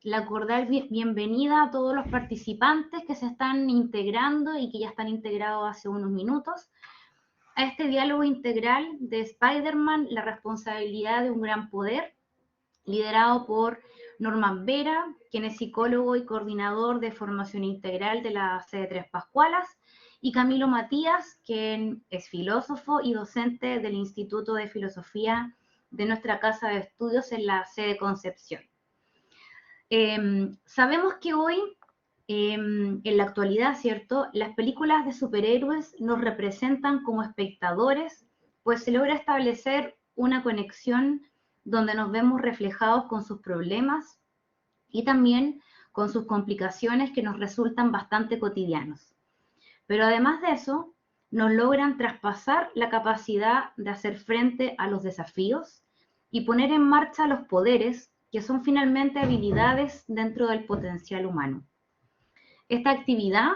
la cordial bienvenida a todos los participantes que se están integrando y que ya están integrados hace unos minutos a este diálogo integral de Spider-Man, la responsabilidad de un gran poder, liderado por Norman Vera, quien es psicólogo y coordinador de formación integral de la sede Tres Pascualas, y Camilo Matías, quien es filósofo y docente del Instituto de Filosofía de nuestra Casa de Estudios en la sede Concepción. Sabemos que hoy, en la actualidad, ¿cierto?, las películas de superhéroes nos representan como espectadores, pues se logra establecer una conexión donde nos vemos reflejados con sus problemas y también con sus complicaciones que nos resultan bastante cotidianos. Pero además de eso, nos logran traspasar la capacidad de hacer frente a los desafíos y poner en marcha los poderes que son finalmente habilidades dentro del potencial humano. Esta actividad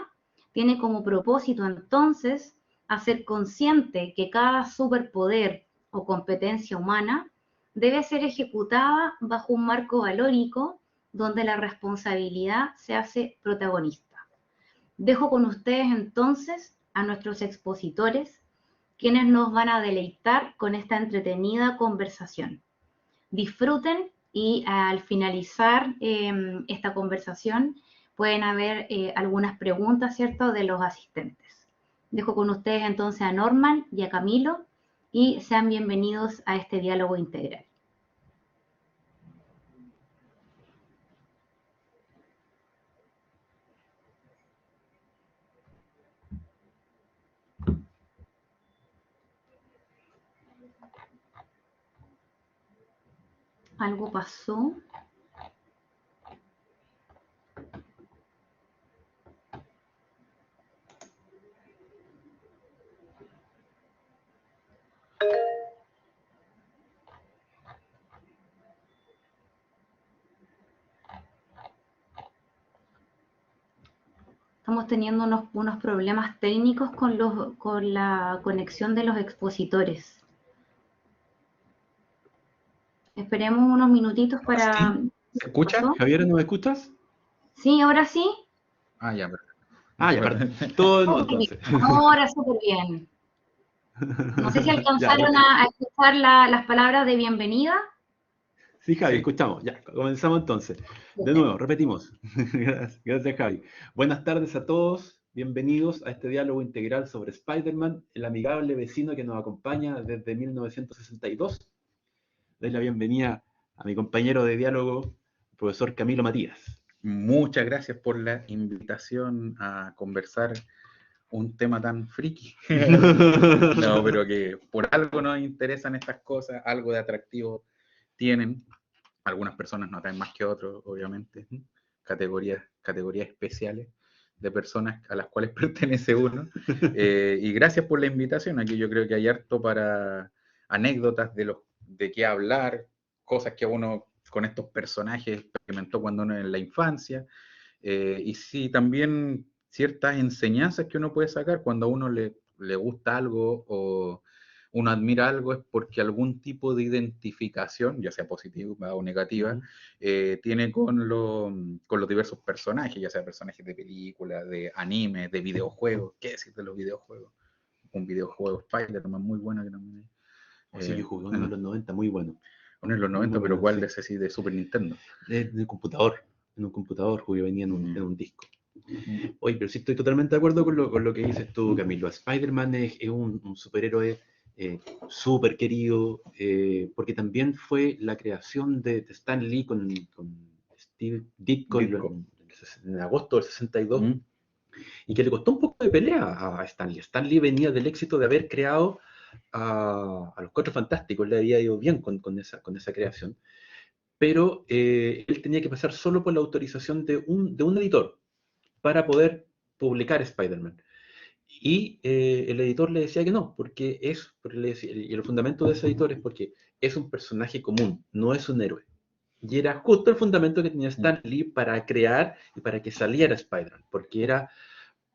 tiene como propósito entonces hacer consciente que cada superpoder o competencia humana debe ser ejecutada bajo un marco valórico donde la responsabilidad se hace protagonista. Dejo con ustedes entonces a nuestros expositores, quienes nos van a deleitar con esta entretenida conversación. Disfruten y al finalizar esta conversación pueden haber algunas preguntas, ¿cierto?, de los asistentes. Dejo con ustedes entonces a Norman y a Camilo y sean bienvenidos a este diálogo integral. Algo pasó. Estamos teniendo unos problemas técnicos con la conexión de los expositores. Esperemos unos minutitos para... ¿Sí? ¿Se escucha? Javier, ¿no me escuchas? Sí, ahora sí. Ya, perfecto. Ya, perfecto. Todo nuevo entonces. Ahora súper bien. No sé si alcanzaron a escuchar las palabras de bienvenida. Sí, Javi, escuchamos. Ya, comenzamos entonces. De nuevo, repetimos. Gracias, Javi. Buenas tardes a todos. Bienvenidos a este diálogo integral sobre Spider-Man, el amigable vecino que nos acompaña desde 1962. Doy la bienvenida a mi compañero de diálogo, el profesor Camilo Matías. Muchas gracias por la invitación a conversar un tema tan friki. No, pero que por algo nos interesan estas cosas, algo de atractivo tienen. Algunas personas no atraen más que otros, obviamente. Categorías especiales de personas a las cuales pertenece uno. Y gracias por la invitación. Aquí yo creo que hay harto para anécdotas de qué hablar, cosas que uno con estos personajes experimentó cuando uno en la infancia. Y sí, también ciertas enseñanzas que uno puede sacar cuando a uno le gusta algo o uno admira algo, es porque algún tipo de identificación, ya sea positiva o negativa, tiene con los diversos personajes, ya sea personajes de películas, de anime, de videojuegos. ¿Qué decir de los videojuegos? Un videojuego Spider-Man muy bueno que también hay. Sí, yo jugué uno en los 90, muy bueno. Uno en los 90, pero ¿cuál de ese sí? De Super Nintendo. De computador. En un computador, jugué, venía en un disco. Oye, pero sí estoy totalmente de acuerdo con lo que dices tú, Camilo. Spider-Man es un superhéroe súper querido, porque también fue la creación de Stan Lee con Steve Ditko en agosto del 62, y que le costó un poco de pelea a Stan Lee. Stan Lee venía del éxito de haber creado a los Cuatro Fantásticos, le había ido bien con esa creación, pero él tenía que pasar solo por la autorización de un editor para poder publicar Spider-Man. Y el editor le decía que no, porque y el fundamento de ese editor es porque es un personaje común, no es un héroe. Y era justo el fundamento que tenía Stan Lee para crear y para que saliera Spider-Man, porque era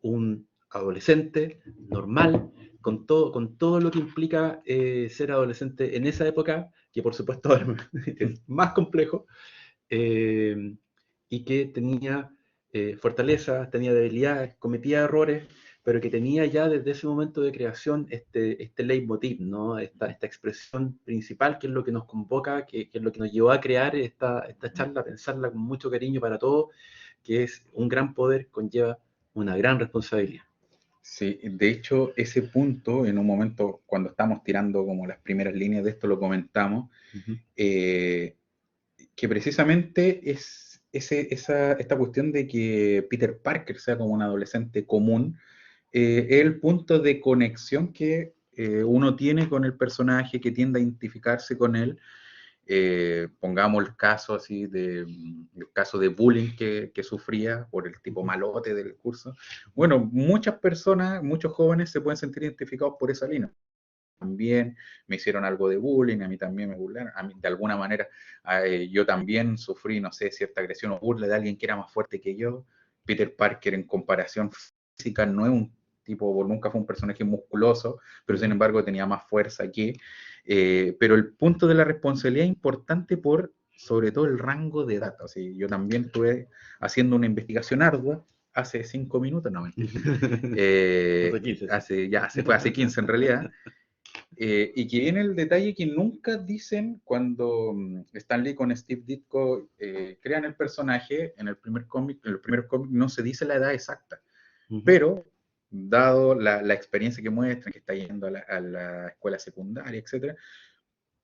un adolescente normal, con todo lo que implica ser adolescente en esa época, que por supuesto es más complejo, y que tenía fortalezas, tenía debilidades, cometía errores, pero que tenía ya desde ese momento de creación este leitmotiv, ¿no? Esta expresión principal, que es lo que nos convoca, que es lo que nos llevó a crear esta charla, a pensarla con mucho cariño para todos, que es un gran poder conlleva una gran responsabilidad. Sí, de hecho, ese punto, en un momento, cuando estamos tirando como las primeras líneas de esto, lo comentamos, que precisamente es esta cuestión de que Peter Parker sea como un adolescente común, es el punto de conexión que uno tiene con el personaje, que tiende a identificarse con él. Pongamos el caso así el caso de bullying que sufría por el tipo malote del curso. Bueno, muchas personas, muchos jóvenes se pueden sentir identificados por esa línea. También me hicieron algo de bullying, a mí también me burlaron, a mí, de alguna manera yo también sufrí, no sé, cierta agresión o burla de alguien que era más fuerte que yo. Peter Parker en comparación física no es un tipo, nunca fue un personaje musculoso, pero sin embargo tenía más fuerza que, pero el punto de la responsabilidad es importante por, sobre todo, el rango de edad. Así, yo también estuve haciendo una investigación ardua hace 5 minutos, no mentira. Hace 15 en realidad. Y que viene el detalle que nunca dicen cuando Stan Lee con Steve Ditko crean el personaje. En el primer cómic no se dice la edad exacta, pero dado la experiencia que muestran, que está yendo a la escuela secundaria, etcétera,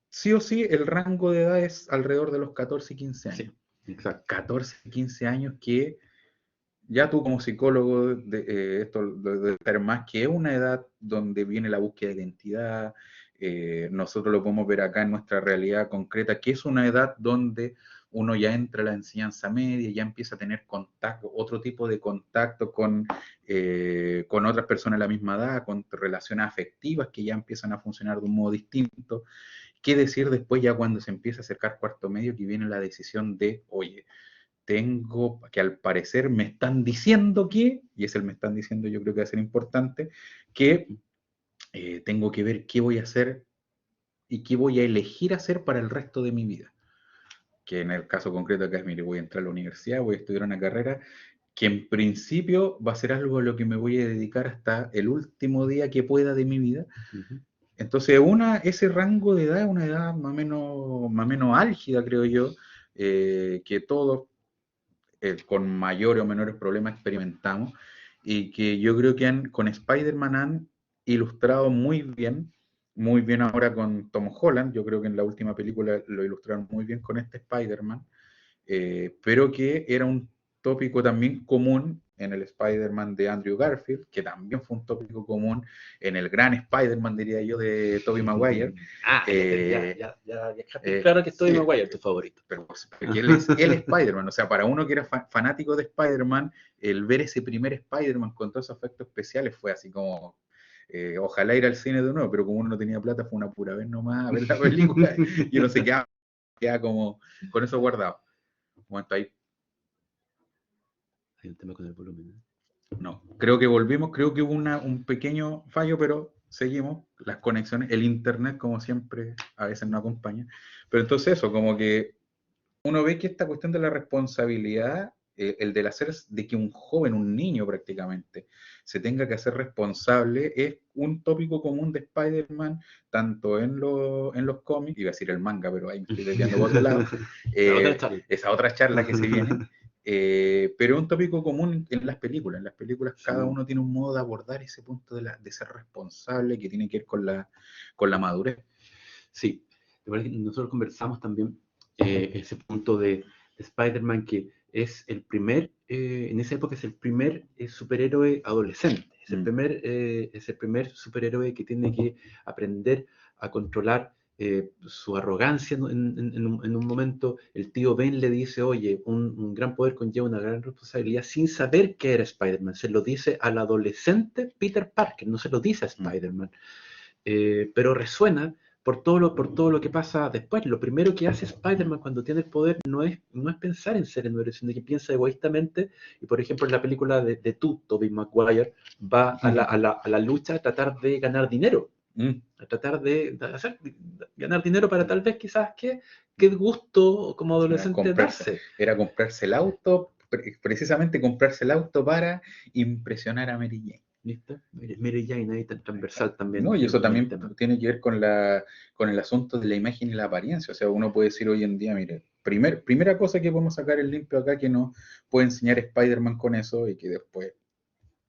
sí o sí el rango de edad es alrededor de los 14 y 15 años. Sí, exacto. 14 y 15 años que ya tú como psicólogo, esto debe estar más que una edad donde viene la búsqueda de identidad. Nosotros lo podemos ver acá en nuestra realidad concreta, que es una edad donde uno ya entra a la enseñanza media, ya empieza a tener contacto, otro tipo de contacto con otras personas de la misma edad, con relaciones afectivas que ya empiezan a funcionar de un modo distinto. ¿Qué decir después ya cuando se empieza a acercar cuarto medio, que viene la decisión de, oye, tengo que al parecer me están diciendo que, y es el me están diciendo, yo creo que va a ser importante, que tengo que ver qué voy a hacer y qué voy a elegir hacer para el resto de mi vida? Que en el caso concreto acá es, mire, voy a entrar a la universidad, voy a estudiar una carrera que en principio va a ser algo a lo que me voy a dedicar hasta el último día que pueda de mi vida. Entonces, ese rango de edad es una edad más o menos álgida, creo yo, que todos con mayores o menores problemas experimentamos, y que yo creo que con Spider-Man han ilustrado muy bien ahora con Tom Holland. Yo creo que en la última película lo ilustraron muy bien con este Spider-Man, pero que era un tópico también común en el Spider-Man de Andrew Garfield, que también fue un tópico común en el gran Spider-Man, diría yo, de Tobey Maguire. Claro que Tobey Sí, Maguire es tu favorito. Pero porque él es el Spider-Man, o sea, para uno que era fanático de Spider-Man, el ver ese primer Spider-Man con todos esos efectos especiales fue así como, ojalá ir al cine de nuevo, pero como uno no tenía plata, fue una pura vez nomás a ver la película, y uno se queda como con eso guardado. Un momento ahí. Hay un tema con el volumen, ¿eh? No, creo que volvimos, creo que hubo un pequeño fallo, pero seguimos, las conexiones, el internet como siempre a veces no acompaña, pero entonces eso, como que uno ve que esta cuestión de la responsabilidad, el del hacer de que un joven, un niño prácticamente, se tenga que hacer responsable, es un tópico común de Spider-Man, tanto en los cómics, iba a decir el manga, pero ahí me estoy desviando por otro lado, esa otra charla que se viene. Pero es un tópico común en las películas. En las películas cada uno tiene un modo de abordar ese punto de ser responsable, que tiene que ver con la madurez. Sí, nosotros conversamos también ese punto de Spider-Man, que es el primer, en esa época es el primer superhéroe adolescente, es el primer superhéroe que tiene que aprender a controlar su arrogancia en un momento. El tío Ben le dice, oye, un gran poder conlleva una gran responsabilidad, sin saber que era Spider-Man. Se lo dice al adolescente Peter Parker, no se lo dice a Spider-Man. Pero resuena por todo lo que pasa después. Lo primero que hace Spider-Man cuando tiene el poder no es pensar en ser héroe, sino que piensa egoístamente. Y por ejemplo, en la película de Tobey Maguire va a la lucha a tratar de ganar dinero. a tratar de ganar dinero para tal vez quizás que gusto como adolescente darse. Era comprarse el auto, precisamente comprarse el auto para impresionar a Mary Jane. ¿Listo? Mary Jane ahí tan transversal también. No, y eso también tiene que ver con el asunto de la imagen y la apariencia. O sea, uno puede decir hoy en día, mire, primera cosa que podemos sacar el limpio acá que nos puede enseñar Spider-Man con eso y que después,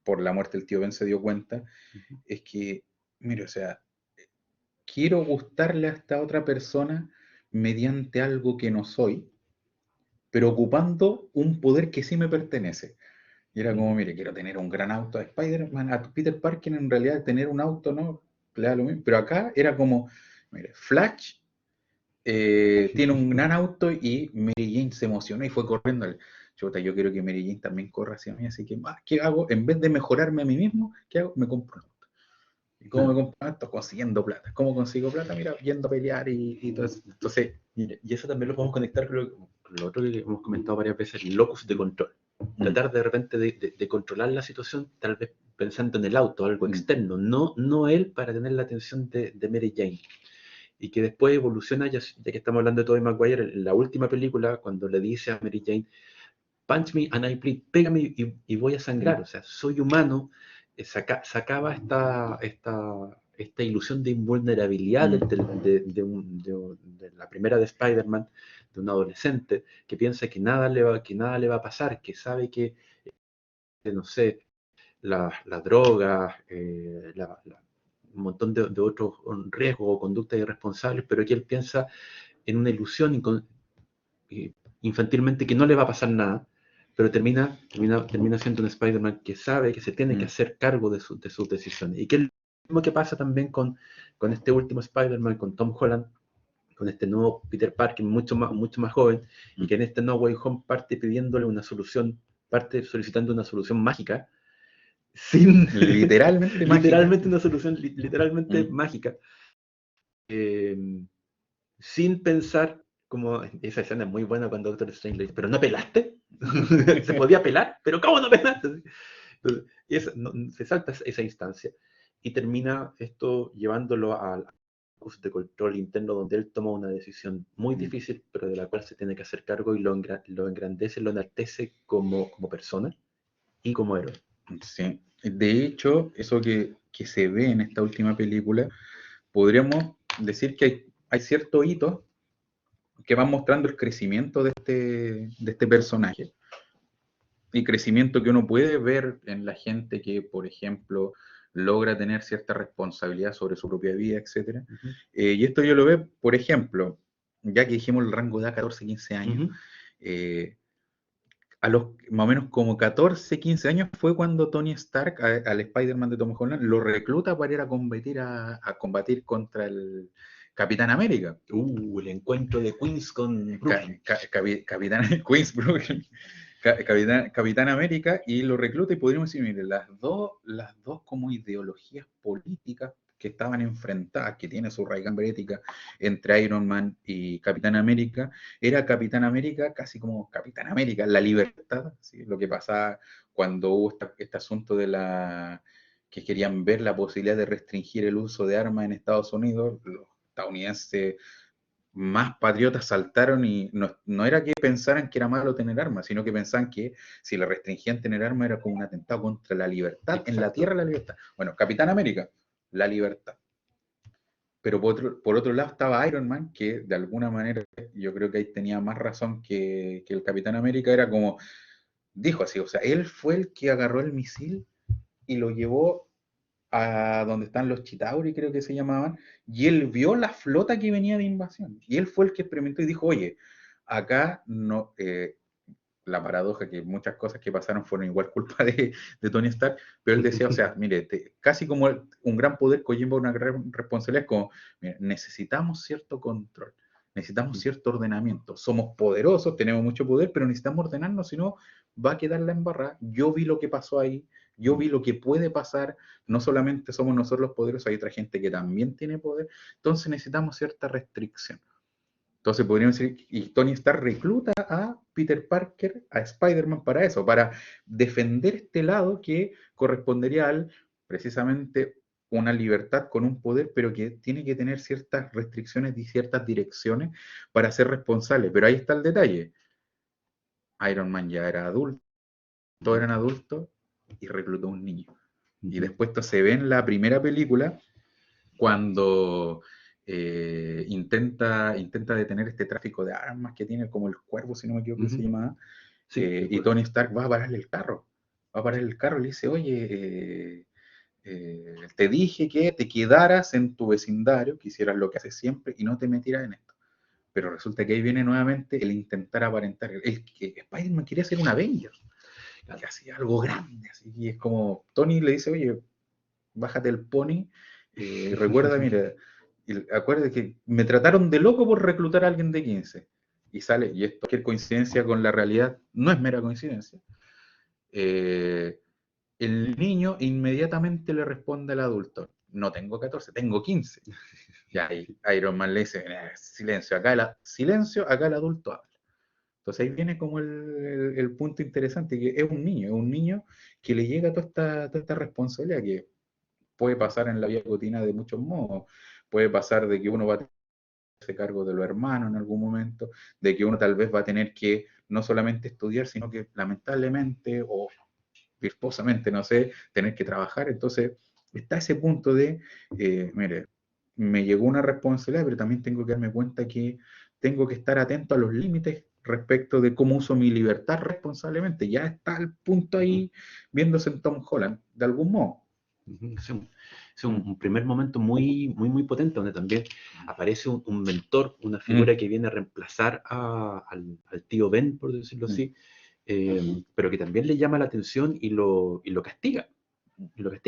por la muerte del tío Ben se dio cuenta, es que, mire, o sea, quiero gustarle a esta otra persona mediante algo que no soy, pero ocupando un poder que sí me pertenece. Y era como, mire, quiero tener un gran auto a Spider-Man, a Peter Parker en realidad tener un auto, ¿no? Le da lo mismo. Pero acá era como, mire, Flash tiene un gran auto y Mary Jane se emocionó y fue corriendo. Chuta, yo quiero que Mary Jane también corra hacia mí, así que, ¿qué hago? En vez de mejorarme a mí mismo, ¿qué hago? Me compro un auto. ¿Y cómo me compro un auto? Consiguiendo plata. ¿Cómo consigo plata? Mira, yendo a pelear y todo eso. Entonces, y eso también lo podemos conectar con lo otro que hemos comentado varias veces, el locus de control. Tratar de repente de controlar la situación, tal vez pensando en el auto, algo externo, no él para tener la atención de Mary Jane. Y que después evoluciona, ya que estamos hablando de Tobey Maguire, en la última película, cuando le dice a Mary Jane, punch me and I bleed, pégame y voy a sangrar, o sea, soy humano, sacaba esta ilusión de invulnerabilidad de la primera de Spider-Man, de un adolescente que piensa que nada le va a pasar, que sabe que, no sé, las drogas, un montón de otros riesgos o conductas irresponsables, pero que él piensa en una ilusión infantilmente que no le va a pasar nada, pero termina siendo un Spider-Man que sabe que se tiene que hacer cargo de sus decisiones. Y que es lo mismo que pasa también con este último Spider-Man, con Tom Holland, con este nuevo Peter Parker mucho más joven, y que en este No Way Home parte pidiéndole una solución, parte solicitando una solución mágica, literalmente una solución literalmente mágica, sin pensar, como esa escena es muy buena cuando Doctor Strange le dice, pero no pelaste, se podía pelar, pero ¿cómo no pelaste? Entonces, se salta esa instancia y termina esto llevándolo al de control interno, donde él toma una decisión muy difícil, pero de la cual se tiene que hacer cargo, y lo engrandece, lo enaltece como persona y como héroe. Sí, de hecho, eso que se ve en esta última película, podríamos decir que hay ciertos hitos que van mostrando el crecimiento de este personaje. Y crecimiento que uno puede ver en la gente que, por ejemplo, logra tener cierta responsabilidad sobre su propia vida, etc. Y esto yo lo veo, por ejemplo, ya que dijimos el rango de edad 14, 15 años, a los más o menos como 14, 15 años fue cuando Tony Stark, al Spider-Man de Tom Holland, lo recluta para ir a combatir contra el Capitán América. El encuentro de Queens con Brooklyn. Capitán Queens Brooklyn. Capitán América, y lo recluta, y podríamos decir, mire, las dos como ideologías políticas que estaban enfrentadas, que tiene su raíz gamberética entre Iron Man y Capitán América, era Capitán América casi como Capitán América, la libertad, ¿sí? Lo que pasaba cuando hubo este asunto de que querían ver la posibilidad de restringir el uso de armas en Estados Unidos, los estadounidenses más patriotas saltaron, y no era que pensaran que era malo tener armas, sino que pensaban que si le restringían tener armas era como un atentado contra la libertad. Exacto. En la tierra la libertad. Bueno, Capitán América, la libertad. Pero por otro lado estaba Iron Man, que de alguna manera yo creo que ahí tenía más razón que el Capitán América. Era como, dijo así, o sea, él fue el que agarró el misil y lo llevó a donde están los Chitauri, creo que se llamaban, y él vio la flota que venía de invasión, y él fue el que experimentó y dijo, oye, acá no, la paradoja que muchas cosas que pasaron fueron igual culpa de Tony Stark, pero él decía, o sea, mire, casi como un gran poder conlleva una gran responsabilidad, es como, mire, necesitamos cierto control, necesitamos cierto ordenamiento, somos poderosos, tenemos mucho poder, pero necesitamos ordenarnos, si no, va a quedar la embarrada. Yo vi lo que pasó ahí, yo vi lo que puede pasar, no solamente somos nosotros los poderosos, hay otra gente que también tiene poder, entonces necesitamos cierta restricción. Entonces podríamos decir, y Tony Stark recluta a Peter Parker, a Spider-Man para eso, para defender este lado que correspondería al, precisamente, una libertad con un poder, pero que tiene que tener ciertas restricciones y ciertas direcciones para ser responsable. Pero ahí está el detalle. Iron Man ya era adulto, todos eran adultos, y reclutó a un niño. Y después esto se ve en la primera película, cuando intenta detener este tráfico de armas que tiene como el Cuervo, si no me equivoco, que se llama. Sí, y Tony Stark va a pararle el carro. Va a parar el carro y le dice, oye, te dije que te quedaras en tu vecindario, que hicieras lo que haces siempre y no te metieras en esto. Pero resulta que ahí viene nuevamente el intentar aparentar, el que Spider-Man quería ser un Avenger, que hacía algo grande, así, y es como, Tony le dice, oye, bájate el pony, recuerda, mira, acuérdate que me trataron de loco por reclutar a alguien de 15, y sale, y esto, cualquier coincidencia con la realidad, no es mera coincidencia, el niño inmediatamente le responde al adulto, no tengo 14, tengo 15. Y ahí Iron Man le dice, silencio, acá el adulto habla. Entonces ahí viene como el punto interesante, que es un niño que le llega toda esta responsabilidad que puede pasar en la vida cotidiana de muchos modos. Puede pasar de que uno va a hacerse cargo de los hermanos en algún momento, de que uno tal vez va a tener que no solamente estudiar, sino que lamentablemente o virtuosamente, no sé, tener que trabajar. Entonces está ese punto de, mire, me llegó una responsabilidad, pero también tengo que darme cuenta que tengo que estar atento a los límites respecto de cómo uso mi libertad responsablemente. Ya está el punto ahí viéndose en Tom Holland, de algún modo. Es un primer momento muy potente, donde también aparece un mentor, una figura que viene a reemplazar al tío Ben, por decirlo así, pero que también le llama la atención y lo castiga.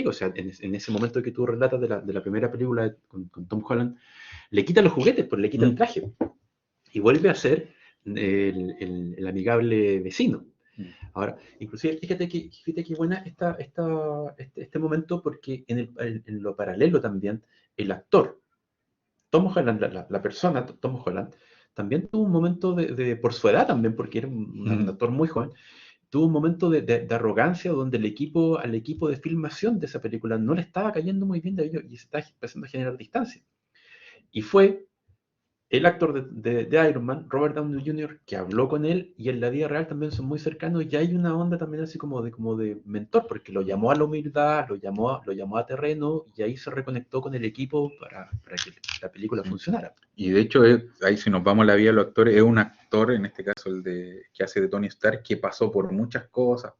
O sea, en ese momento que tú relatas de la primera película con Tom Holland, le quita los juguetes, pues le quita el traje, y vuelve a ser el amigable vecino. Ahora, inclusive, fíjate que buena este momento, porque en lo paralelo también, el actor, Tom Holland, la persona, Tom Holland, también tuvo un momento por su edad también, porque era un actor muy joven, tuvo un momento de arrogancia donde al equipo de filmación de esa película no le estaba cayendo muy bien de ello y se estaba empezando a generar distancia. Y fue el actor de Iron Man, Robert Downey Jr., que habló con él, y en la vida real también son muy cercanos, y hay una onda también así como de mentor, porque lo llamó a la humildad, lo llamó a terreno, y ahí se reconectó con el equipo para que la película funcionara. Y de hecho, ahí si nos vamos a la vida de los actores, es un actor, en este caso que hace de Tony Stark, que pasó por muchas cosas,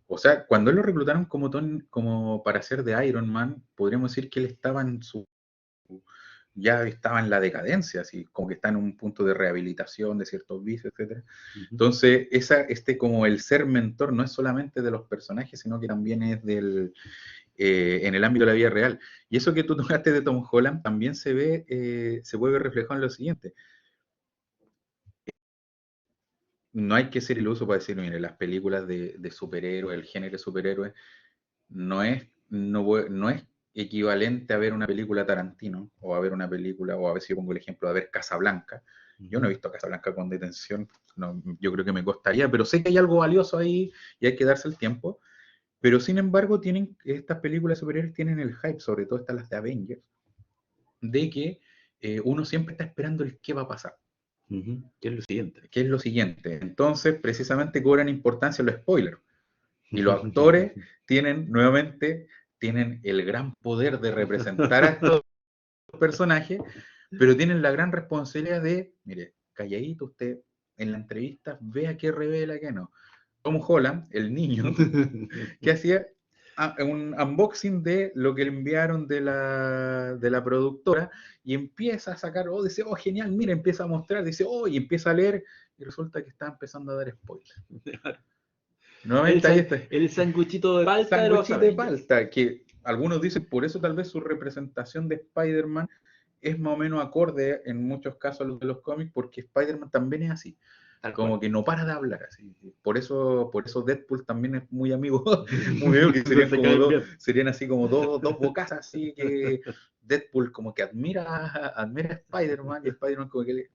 o sea, cuando él lo reclutaron como para ser de Iron Man, podríamos decir que él estaba ya estaba en la decadencia, así como que está en un punto de rehabilitación de ciertos vicios, etc. Entonces, como el ser mentor no es solamente de los personajes, sino que también es en el ámbito de la vida real. Y eso que tú tocaste de Tom Holland también se puede ver reflejado en lo siguiente. No hay que ser iluso para decir, mire, las películas de superhéroes, el género de superhéroes, no es equivalente a ver una película Tarantino, o a ver una película, o a ver si yo pongo el ejemplo, de ver Casablanca. Yo no he visto Casablanca con detención, no, yo creo que me costaría, pero sé que hay algo valioso ahí y hay que darse el tiempo. Pero sin embargo, estas películas superiores tienen el hype, sobre todo estas las de Avengers, de que uno siempre está esperando el qué va a pasar. ¿Qué es lo siguiente? ¿Qué es lo siguiente? Entonces, precisamente cobran importancia los spoilers. Y los actores tienen el gran poder de representar a estos personajes, pero tienen la gran responsabilidad de, mire, calladito usted, en la entrevista, vea qué revela, qué no. Tom Holland, el niño, que hacía un unboxing de lo que le enviaron de la productora, y empieza a sacar, dice, genial, mira, empieza a mostrar, dice, y empieza a leer, y resulta que está empezando a dar spoilers. Nuevamente ahí está. El sanguchito de palta. Sanguchito de palta, que algunos dicen, por eso tal vez su representación de Spider-Man es más o menos acorde en muchos casos a los de los cómics, porque Spider-Man también es así. Como que no para de hablar así. Por eso Deadpool también es muy amigo, que serían así como dos bocas así, que Deadpool como que admira a Spider-Man, y Spider-Man como que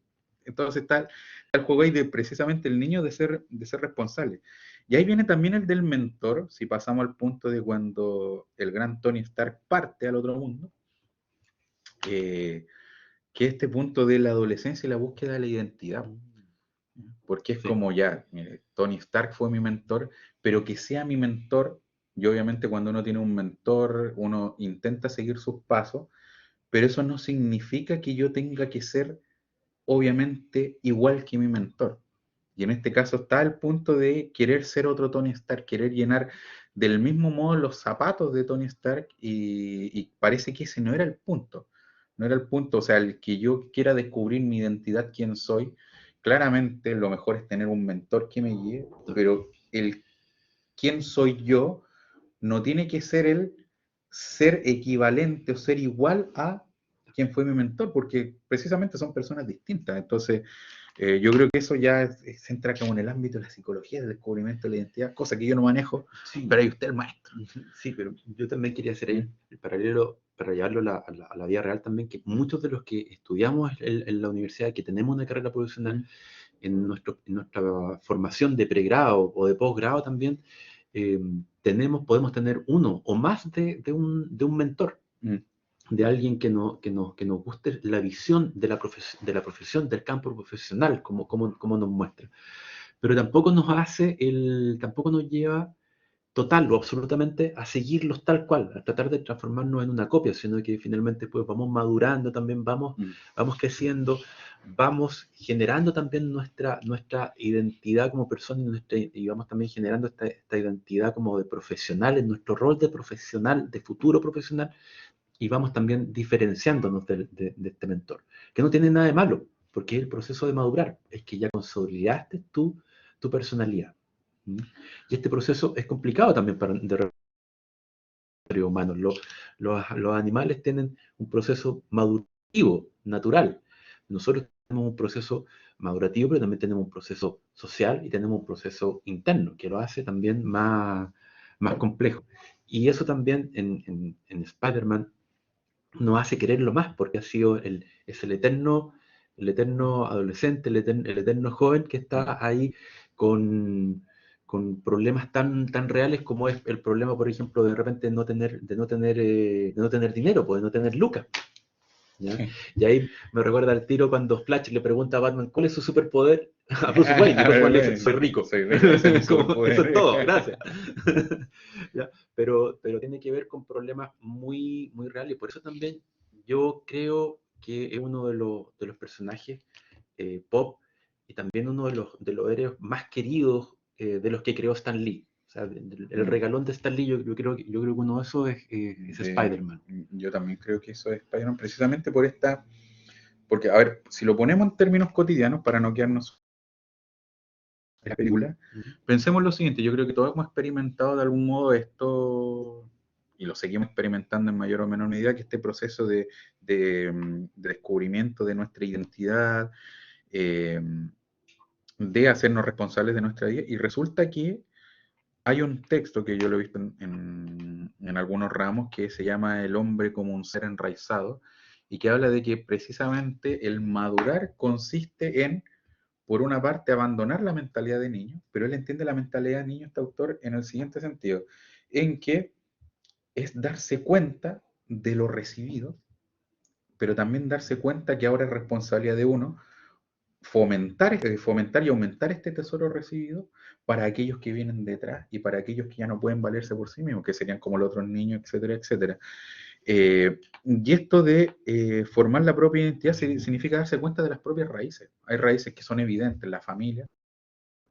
Entonces está el juego ahí de precisamente el niño de ser responsable. Y ahí viene también el del mentor, si pasamos al punto de cuando el gran Tony Stark parte al otro mundo, que este punto de la adolescencia y la búsqueda de la identidad. Porque es como ya, Tony Stark fue mi mentor, pero que sea mi mentor, y obviamente cuando uno tiene un mentor, uno intenta seguir sus pasos, pero eso no significa que yo tenga que ser, obviamente, igual que mi mentor. Y en este caso está el punto de querer ser otro Tony Stark, querer llenar del mismo modo los zapatos de Tony Stark, y parece que ese no era el punto. No era el punto, o sea, el que yo quiera descubrir mi identidad, quién soy. Claramente lo mejor es tener un mentor que me guíe, pero el quién soy yo no tiene que ser el ser equivalente o ser igual a quien fue mi mentor, porque precisamente son personas distintas. Entonces, yo creo que eso ya se entra como en el ámbito de la psicología, del descubrimiento de la identidad, cosa que yo no manejo, Sí, pero ahí usted es el maestro. sí, pero yo también quería hacer ahí el paralelo para llevarlo a la vida real también, que muchos de los que estudiamos en la universidad, que tenemos una carrera profesional, en nuestra formación de pregrado o de posgrado también, podemos tener uno o más de un mentor, de alguien que nos guste la visión de la profesión, del campo profesional, como nos muestra. Pero tampoco tampoco nos lleva total o absolutamente a seguirlos tal cual, a tratar de transformarnos en una copia, sino que finalmente pues vamos madurando también, vamos creciendo, vamos generando también nuestra identidad como persona, y vamos también generando esta identidad como de profesional, en nuestro rol de profesional, de futuro profesional, y vamos también diferenciándonos de este mentor, que no tiene nada de malo, porque es el proceso de madurar, es que ya consolidaste tu personalidad. Y este proceso es complicado también para humanos. Los animales tienen un proceso madurativo, natural. Nosotros tenemos un proceso madurativo, pero también tenemos un proceso social y tenemos un proceso interno, que lo hace también más complejo. Y eso también en Spider-Man nos hace quererlo más, porque es el eterno adolescente, el eterno joven que está ahí con problemas tan reales como es el problema, por ejemplo, de repente de no tener dinero, pues, de no tener lucas. ¿Ya? Y ahí me recuerda el tiro cuando Flash le pregunta a Batman cuál es su superpoder a Bruce Wayne, y Bruce Wayne le dice, soy rico. Ese es mi Como, eso es todo, gracias. ¿Ya? Pero tiene que ver con problemas muy reales, y por eso también yo creo que es uno de los personajes pop, y también uno de los héroes más queridos de los que creó Stan Lee. O sea, el regalón de Stan Lee, yo creo que uno de esos es Spider-Man. Yo también creo que eso es Spider-Man, precisamente porque, a ver, si lo ponemos en términos cotidianos, para no quedarnos en la película, pensemos lo siguiente: yo creo que todos hemos experimentado de algún modo esto, y lo seguimos experimentando en mayor o menor medida, que este proceso de descubrimiento de nuestra identidad, de hacernos responsables de nuestra vida, y resulta que hay un texto que yo lo he visto en algunos ramos, que se llama El hombre como un ser enraizado, y que habla de que precisamente el madurar consiste en, por una parte, abandonar la mentalidad de niño, pero él entiende la mentalidad de niño, este autor, en el siguiente sentido, en que es darse cuenta de lo recibido, pero también darse cuenta que ahora es responsabilidad de uno fomentar y aumentar este tesoro recibido para aquellos que vienen detrás y para aquellos que ya no pueden valerse por sí mismos, que serían como los otros niños, etcétera, etcétera. Y esto de formar la propia identidad significa darse cuenta de las propias raíces. Hay raíces que son evidentes, la familia.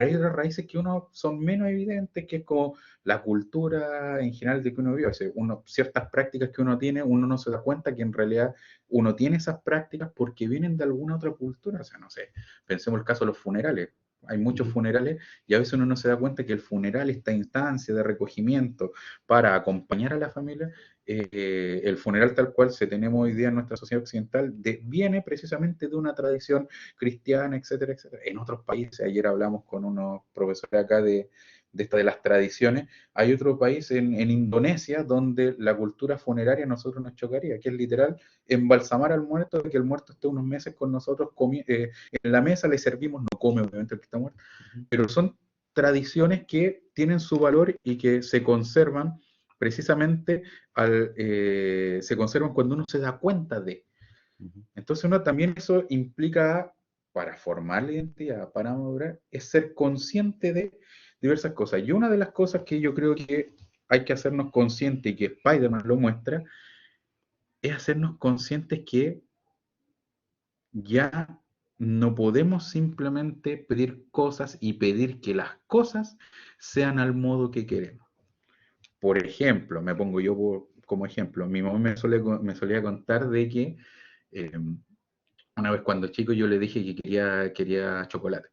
Hay otras raíces que son menos evidentes, que es como la cultura en general de que uno vive. O sea, ciertas prácticas que uno tiene, uno no se da cuenta que en realidad uno tiene esas prácticas porque vienen de alguna otra cultura. O sea, no sé, pensemos el caso de los funerales. Hay muchos funerales, y a veces uno no se da cuenta que el funeral, esta instancia de recogimiento para acompañar a la familia, el funeral tal cual se tenemos hoy día en nuestra sociedad occidental, viene precisamente de una tradición cristiana, etcétera, etcétera. En otros países, ayer hablamos con unos profesores acá de de las tradiciones. Hay otro país en Indonesia donde la cultura funeraria a nosotros nos chocaría, que es literal embalsamar al muerto, que el muerto esté unos meses con nosotros en la mesa, le servimos, no come obviamente el que está muerto, pero son tradiciones que tienen su valor y que se conservan precisamente se conservan cuando uno se da cuenta de. Entonces uno también eso implica, para formar la identidad, para madurar, es ser consciente de diversas cosas. Y una de las cosas que yo creo que hay que hacernos conscientes, y que Spider-Man lo muestra, es hacernos conscientes que ya no podemos simplemente pedir cosas y pedir que las cosas sean al modo que queremos. Por ejemplo, me pongo yo como ejemplo, mi mamá me solía contar de que una vez cuando chico yo le dije que quería chocolate.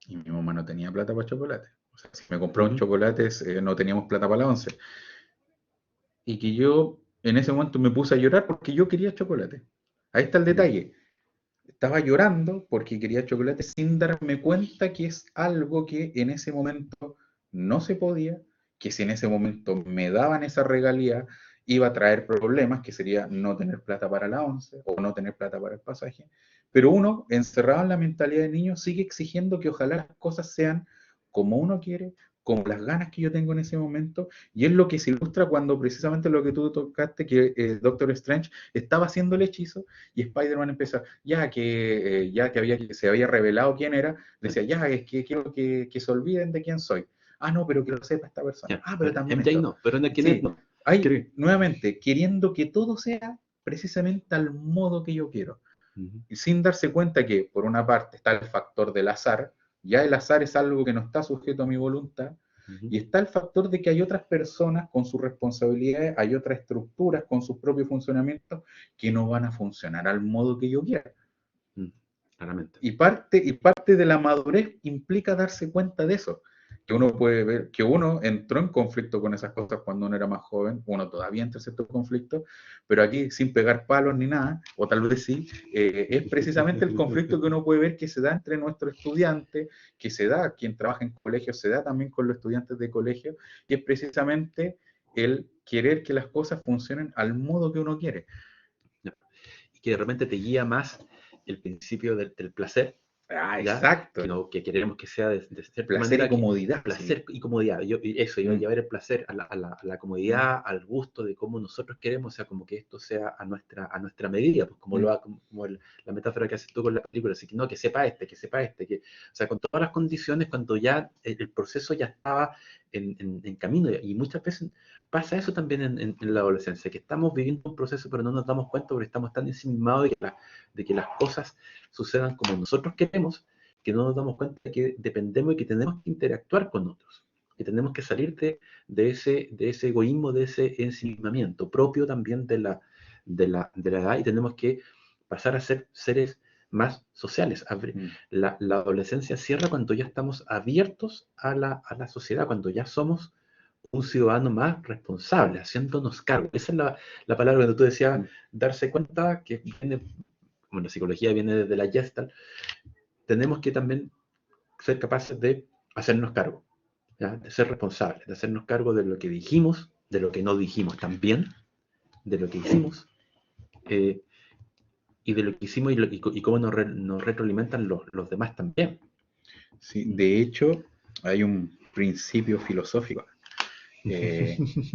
Y mi mamá no tenía plata para chocolate. O sea, si me compró un chocolate, no teníamos plata para la once. Y que yo en ese momento me puse a llorar porque yo quería chocolate. Ahí está el detalle. Estaba llorando porque quería chocolate sin darme cuenta que es algo que en ese momento no se podía, que si en ese momento me daban esa regalía iba a traer problemas, que sería no tener plata para la once o no tener plata para el pasaje. Pero uno, encerrado en la mentalidad de niño, sigue exigiendo que ojalá las cosas sean como uno quiere, como las ganas que yo tengo en ese momento, y es lo que se ilustra cuando precisamente lo que tú tocaste, que Doctor Strange estaba haciendo el hechizo y Spider-Man empezó, que se había revelado quién era, decía, ya, es que quiero que se olviden de quién soy. Ah, no, pero que lo sepa esta persona. Ah, pero también MJ esto. no, pero no, Sí, no. hay, nuevamente, queriendo que todo sea precisamente al modo que yo quiero. Y sin darse cuenta que, por una parte, está el factor del azar, ya el azar es algo que no está sujeto a mi voluntad, y está el factor de que hay otras personas con sus responsabilidades, hay otras estructuras con sus propios funcionamientos que no van a funcionar al modo que yo quiera. Claramente. Y parte de la madurez implica darse cuenta de eso. Que uno puede ver que uno entró en conflicto con esas cosas cuando uno era más joven, uno todavía entra en ciertos conflictos, pero aquí sin pegar palos ni nada, o tal vez sí, es precisamente el conflicto que uno puede ver que se da entre nuestros estudiantes, que se da, quien trabaja en colegio, se da también con los estudiantes de colegio, y es precisamente el querer que las cosas funcionen al modo que uno quiere. Y que de repente te guía más el principio del placer. Exacto. Que queremos que sea de cierta placer manera. Y comodidad. Placer y comodidad. Iba a llevar el placer a la comodidad, al gusto de cómo nosotros queremos, o sea, como que esto sea a nuestra medida, pues como la metáfora que haces tú con la película, así que no, que sepa o sea, con todas las condiciones, cuando ya el proceso ya estaba en camino, y muchas veces pasa eso también en la adolescencia, que estamos viviendo un proceso pero no nos damos cuenta porque estamos tan ensimismados de que las cosas sucedan como nosotros queremos, que no nos damos cuenta de que dependemos y que tenemos que interactuar con otros, que tenemos que salir de ese egoísmo, de ese ensimismamiento propio también de la edad, y tenemos que pasar a ser seres más sociales. La adolescencia cierra cuando ya estamos abiertos a la sociedad, cuando ya somos un ciudadano más responsable, haciéndonos cargo. Esa es la palabra cuando tú decías, darse cuenta, que viene, como la psicología viene desde la Gestalt, tenemos que también ser capaces de hacernos cargo, ¿ya? De ser responsables, de hacernos cargo de lo que dijimos, de lo que no dijimos también, de lo que hicimos, y de lo que hicimos y cómo nos retroalimentan los demás también. Sí, de hecho, hay un principio filosófico,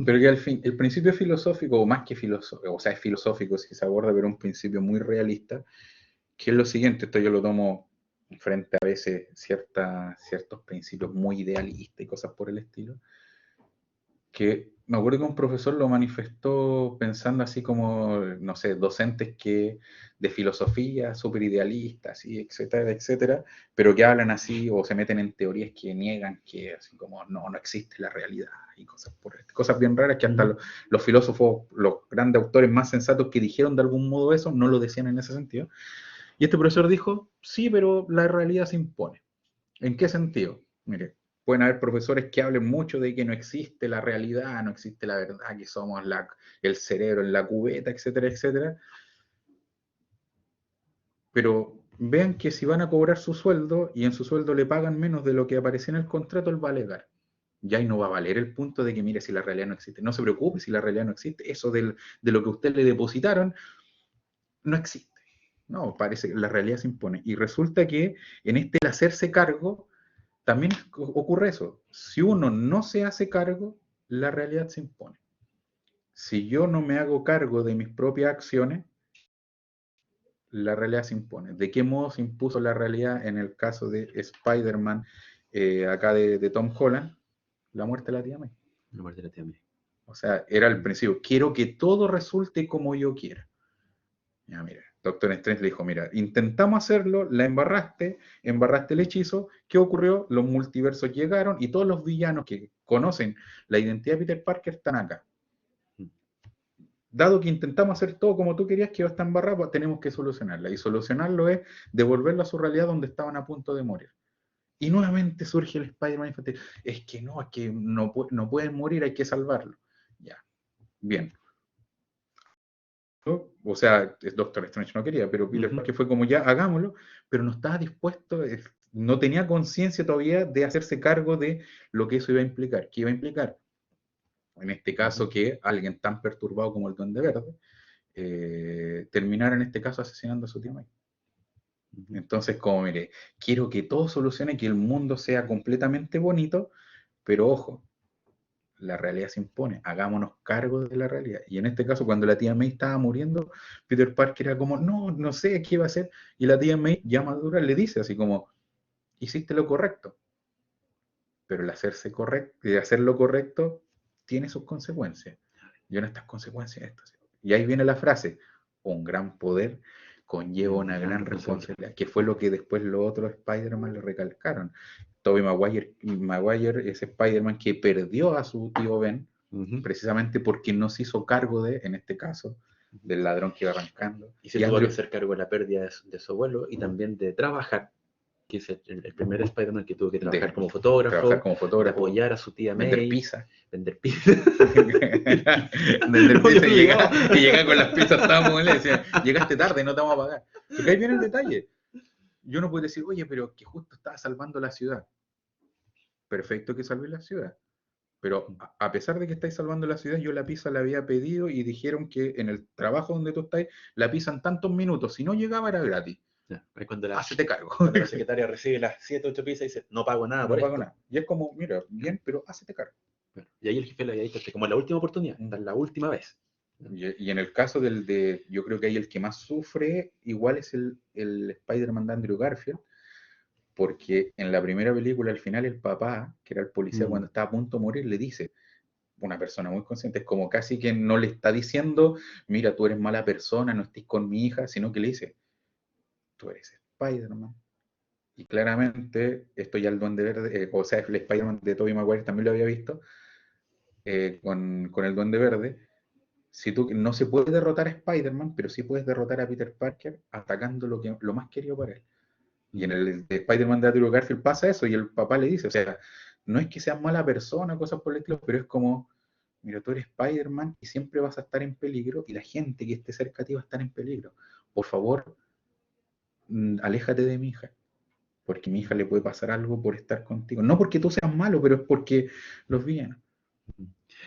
pero que al fin, el principio filosófico, o más que filosófico, o sea, es filosófico si se aborda, pero un principio muy realista, que es lo siguiente, esto yo lo tomo frente a veces ciertos principios muy idealistas y cosas por el estilo, que me acuerdo que un profesor lo manifestó pensando así como, no sé, docentes de filosofía, súper idealistas, y etcétera, etcétera, pero que hablan así o se meten en teorías que niegan que así como no existe la realidad y cosas bien raras que hasta los filósofos, los grandes autores más sensatos que dijeron de algún modo eso, no lo decían en ese sentido. Y este profesor dijo, sí, pero la realidad se impone. ¿En qué sentido? Mire, pueden haber profesores que hablen mucho de que no existe la realidad, no existe la verdad, que somos el cerebro en la cubeta, etcétera, etcétera. Pero vean que si van a cobrar su sueldo y en su sueldo le pagan menos de lo que aparecía en el contrato, él va a alegar. Ya ahí no va a valer el punto de que, mire, si la realidad no existe. No se preocupe si la realidad no existe. Eso de lo que usted le depositaron no existe. No, parece que la realidad se impone. Y resulta que en el hacerse cargo, también ocurre eso. Si uno no se hace cargo, la realidad se impone. Si yo no me hago cargo de mis propias acciones, la realidad se impone. ¿De qué modo se impuso la realidad en el caso de Spider-Man, acá de Tom Holland? La muerte de la tía May. La muerte de la tía May. O sea, era el principio. Quiero que todo resulte como yo quiera. Ya, mira, Doctor Strange le dijo, mira, intentamos hacerlo, la embarraste el hechizo. ¿Qué ocurrió? Los multiversos llegaron y todos los villanos que conocen la identidad de Peter Parker están acá. Dado que intentamos hacer todo como tú querías, que iba a estar embarrado, pues tenemos que solucionarla. Y solucionarlo es devolverlo a su realidad donde estaban a punto de morir. Y nuevamente surge el Spider-Man infantil. Es que no pueden morir, hay que salvarlo. Ya, bien. O sea, Doctor Strange no quería, pero Peter Parker fue como ya, hagámoslo, pero no estaba dispuesto, no tenía conciencia todavía de hacerse cargo de lo que eso iba a implicar. ¿Qué iba a implicar? En este caso, que alguien tan perturbado como el Duende Verde terminara en este caso asesinando a su tía May. Entonces, como mire, quiero que todo solucione, que el mundo sea completamente bonito, pero ojo, la realidad se impone, hagámonos cargo de la realidad. Y en este caso, cuando la tía May estaba muriendo, Peter Parker era como, no sé qué iba a hacer. Y la tía May, ya madura, le dice así como, hiciste lo correcto. Pero el hacer lo correcto tiene sus consecuencias. Y en estas consecuencias, y ahí viene la frase, un gran poder conlleva una gran responsabilidad, que fue lo que después los otros Spider-Man le recalcaron. Tobey Maguire es Spider-Man que perdió a su tío Ben, precisamente porque no se hizo cargo en este caso, del ladrón que iba arrancando. Y se tuvo que hacer cargo de la pérdida de su abuelo y también de trabajar, que es el primer Spider-Man que tuvo que trabajar como fotógrafo, de apoyar a su tía May, vender pizza. Vender pizza y llega con las pizzas, estábamos, le decían, llegaste tarde, no te vamos a pagar. Porque ahí viene el detalle. Yo no puedo decir, oye, pero que justo estaba salvando la ciudad. Perfecto que salve la ciudad. Pero a pesar de que estáis salvando la ciudad, yo la pizza la había pedido y dijeron que en el trabajo donde tú estás, la pizza en tantos minutos, si no llegaba era gratis. Hacete cargo. Cuando la secretaria recibe las 7 o 8 pizzas y dice, no pago nada por esto. Nada. Y es como, mira, bien, pero hacete cargo. Y ahí el jefe le había dicho, como la última oportunidad, la última vez. Y en el caso yo creo que ahí el que más sufre igual es el Spider-Man de Andrew Garfield, porque en la primera película, al final, el papá, que era el policía, cuando estaba a punto de morir, le dice, una persona muy consciente, es como casi que no le está diciendo, mira, tú eres mala persona, no estés con mi hija, sino que le dice, tú eres Spider-Man. Y claramente, esto ya el Duende Verde, o sea, el Spider-Man de Tobey Maguire también lo había visto, con el Duende Verde. Si tú, no se puede derrotar a Spider-Man, pero sí puedes derrotar a Peter Parker atacando lo más querido para él. Y en el de Spider-Man de Andrew Garfield pasa eso, y el papá le dice, o sea, no es que seas mala persona, cosas por el estilo, pero es como, mira, tú eres Spider-Man y siempre vas a estar en peligro, y la gente que esté cerca de ti va a estar en peligro. Por favor, aléjate de mi hija, porque a mi hija le puede pasar algo por estar contigo. No porque tú seas malo, pero es porque los villanos.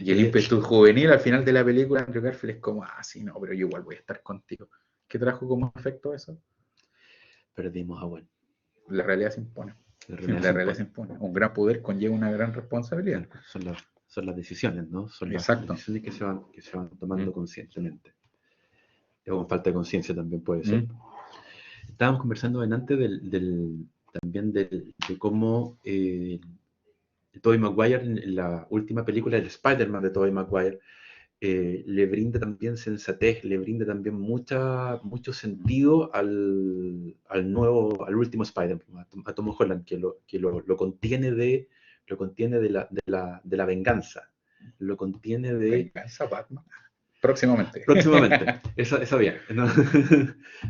Y el ímpetu juvenil al final de la película, Andrew Garfield es como, sí, no, pero yo igual voy a estar contigo. ¿Qué trajo como efecto eso? Perdimos a Gwen. La realidad se impone. La realidad se impone. Un gran poder conlleva una gran responsabilidad. Son las decisiones, ¿no? Son las decisiones que se van tomando conscientemente. O con falta de conciencia también puede ser. Estábamos conversando antes también de cómo Tobey Maguire, en la última película, el Spider-Man de Tobey Maguire, le brinda también sensatez, le brinda también mucho sentido al último Spider-Man, a Tom Holland, que lo contiene de la venganza, lo contiene de... ¿Venganza Batman? Próximamente. Esa bien. ¿No?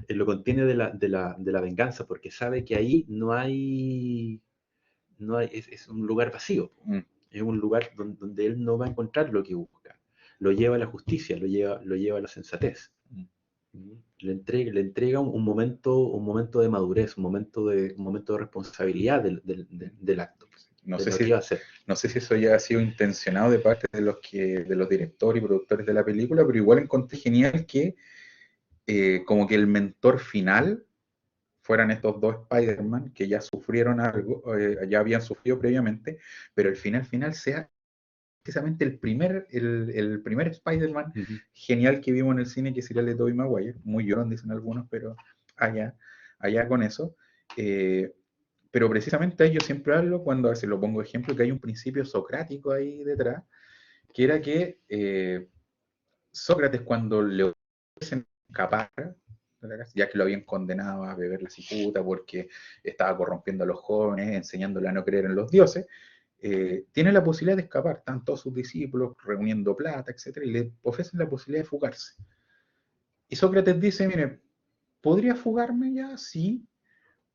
Lo contiene de la venganza, porque sabe que ahí no hay es un lugar vacío. Es un lugar donde él no va a encontrar lo que busca. Lo lleva a la justicia, lo lleva a la sensatez. Le entrega un momento de madurez, un momento de responsabilidad del acto, No de sé lo si, que iba a hacer. no sé si eso ya ha sido intencionado de parte de los directores y productores de la película, pero igual encontré genial que como que el mentor final fueran estos dos Spider-Man que ya sufrieron algo, ya habían sufrido previamente, pero el final sea precisamente el primer Spider-Man genial que vimos en el cine, que sería el de Tobey Maguire, muy llorón dicen algunos, pero allá con eso. Pero precisamente ahí yo siempre hablo, cuando a veces lo pongo de ejemplo, que hay un principio socrático ahí detrás, que era que Sócrates cuando le ofrecen escapar, ya que lo habían condenado a beber la cicuta porque estaba corrompiendo a los jóvenes, enseñándole a no creer en los dioses, tiene la posibilidad de escapar, están todos sus discípulos reuniendo plata, etcétera, y le ofrecen la posibilidad de fugarse. Y Sócrates dice, mire, ¿podría fugarme ya? Sí,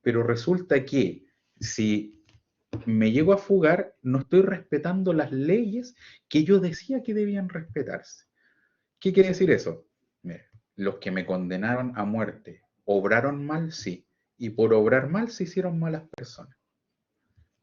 pero resulta que si me llego a fugar, no estoy respetando las leyes que yo decía que debían respetarse. ¿Qué quiere decir eso? Mire, los que me condenaron a muerte, ¿obraron mal? Sí. Y por obrar mal se hicieron malas personas.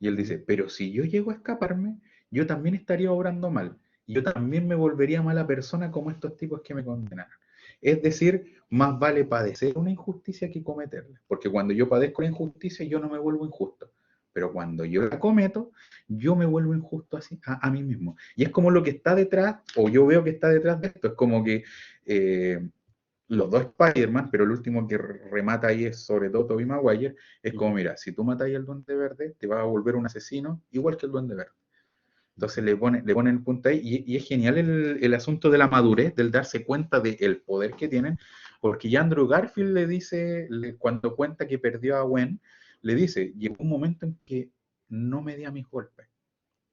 Y él dice, pero si yo llego a escaparme, yo también estaría obrando mal. Yo también me volvería mala persona como estos tipos que me condenaron. Es decir, más vale padecer una injusticia que cometerla. Porque cuando yo padezco la injusticia, yo no me vuelvo injusto. Pero cuando yo la cometo, yo me vuelvo injusto así, a mí mismo. Y es como lo que está detrás, o yo veo que está detrás de esto. Es como que los dos Spider-Man, pero el último que remata ahí es sobre todo Tobey Maguire, es como, mira, si tú matas al Duende Verde, te vas a volver un asesino igual que el Duende Verde. Entonces le ponen el punto ahí, y es genial el asunto de la madurez, del darse cuenta del poder que tienen, porque ya Andrew Garfield le dice, cuando cuenta que perdió a Gwen, le dice, llegó un momento en que no me di a mis golpes.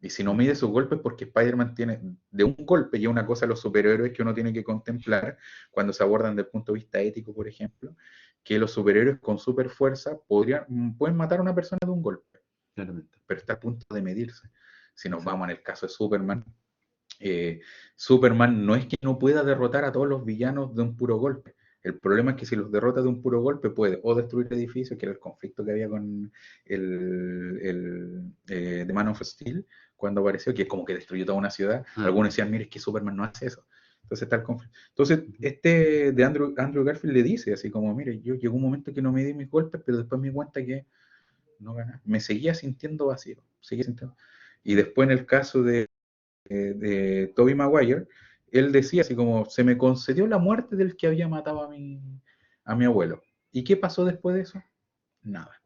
Y si no mide sus golpes, porque Spider-Man tiene de un golpe, y una cosa los superhéroes que uno tiene que contemplar cuando se abordan desde el punto de vista ético, por ejemplo, que los superhéroes con super fuerza pueden matar a una persona de un golpe, Claramente. pero está a punto de medirse. Si nos vamos en el caso de Superman, Superman no es que no pueda derrotar a todos los villanos de un puro golpe. El problema es que si los derrota de un puro golpe puede o destruir edificios, que era el conflicto que había con The Man of Steel, cuando apareció, que es como que destruyó toda una ciudad. Algunos decían, mire, es que Superman no hace eso. Entonces está el conflicto. Entonces, de Andrew Garfield le dice así como, mire, yo llegó un momento que no me di mis golpes, pero después me di cuenta que no gané. Me seguía sintiendo vacío. Y después en el caso de Tobey Maguire, él decía así como, se me concedió la muerte del que había matado a mi abuelo. ¿Y qué pasó después de eso? Nada.